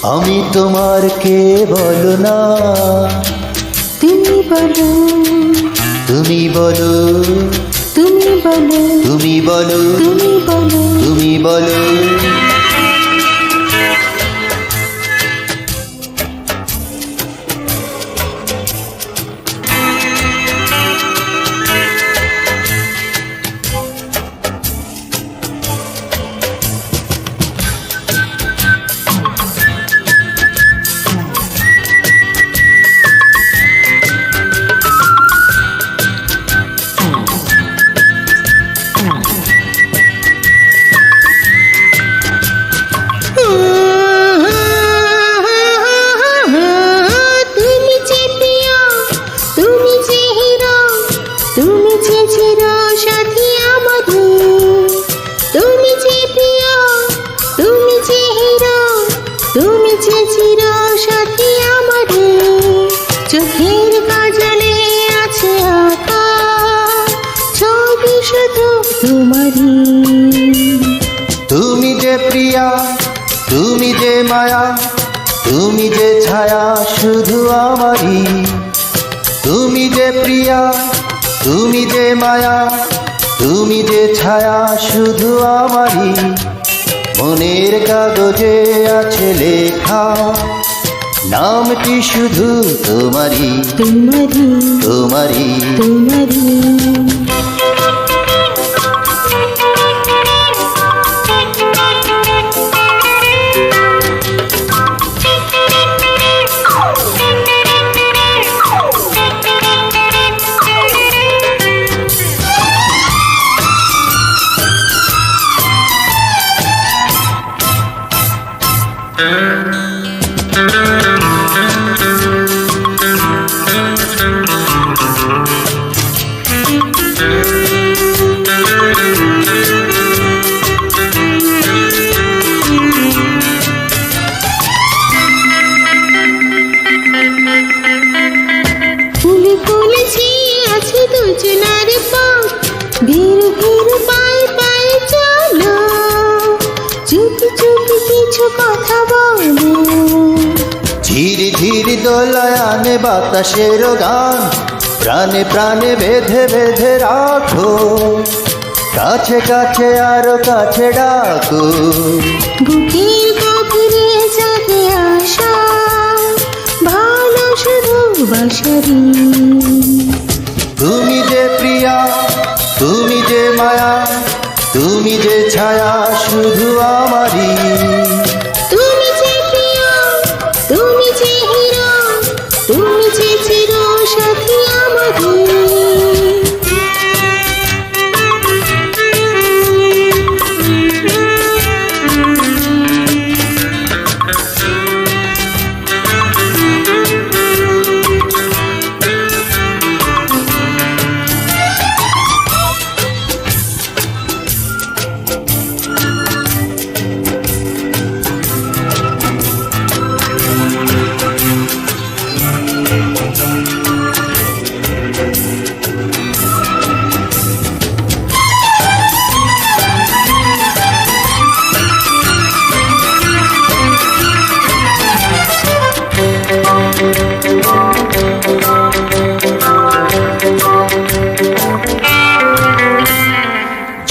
আমি তোমার কে বলো না, তুমি বলো, তুমি বলো, তুমি বলো, তুমি বলো, তুমি বলো, তুমি বলো। তুমি যে প্রিয়, তুমি যে হিরো, তুমি যে চিরসাথী আমাদের। তুমি যে প্রিয়, তুমি যে হিরো, তুমি যে চিরসাথী আমাদের। চোখের কাজলে আছে আঁকা ছবি শুধু তোমারই। তুমি যে প্রিয়া, তুমি যে মায়া, তুমি যে ছায়া শুধু আমারই। তুমি যে প্রিয়া, তুমি যে মায়া, তুমি যে ছায়া শুধু আমারই। মনের কাগজে আছে লেখা নামটি শুধু তোমারই, তোমারই, তোমারই। তোমারই। ফুলে ফুলেছি আছে দুজনার পথ, ধীরে ধীরে পায়ে পায়ে চলো, চুপি চুপি কিছু কথা বলো। ধীরে ধীরে দোলায় আনে বাতাসের গান, প্রাণে প্রাণে বেঁধে বেঁধে রাখো, কাছে কাছে আরো কাছে ডাকো। বুকের গভীরে জাগে আশা, ভালো শুধু বাসারি। তুমি যে প্রিয়া, তুমি যে মায়া, তুমি যে ছায়া শুধু আমারই। তুমি যে প্রিয়, তুমি যে হিরো, তুমি যে চিরসাথী আমাদের।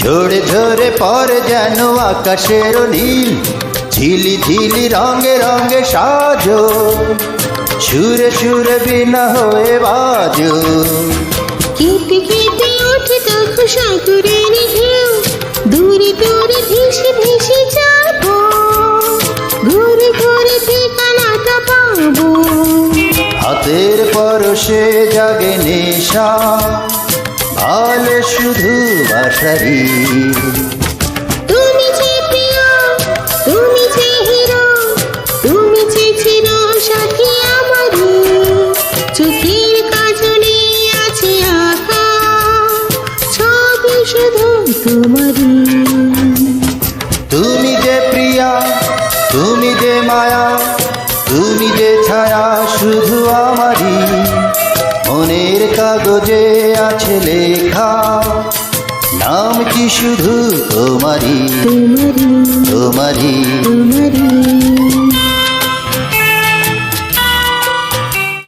ঝরে ঝরে পরে যেন আকাশের নীল, ঝিলি ঝিলি রঙে রঙে সাজো, সুরে সুরে বিনা হয়ে বাজো। কেঁপে কেঁপে ওঠে তখন সাগরের ঢেউ, দূরে দূরে ভেসে ভেসে যাবো, ঘুরে ঘুরে ঠিকানাটা পাবো। হাতের পরশে জাগে নেশা, ভালো শুধু বাসারি। তুমি যে প্রিয়, তুমি যে হিরো, তুমি যে চিরসাথী আমারই। চোখের কাজলে আছে আঁকা ছবি শুধু তোমারই। তুমি যে প্রিয়া, তুমি যে মায়া, তুমি যে ছায়া শুধু আমারই। মনের কাগজে আছে লেখা নাম কি শুধু তোমারই, তোমারই, তোমারই। তোমারই।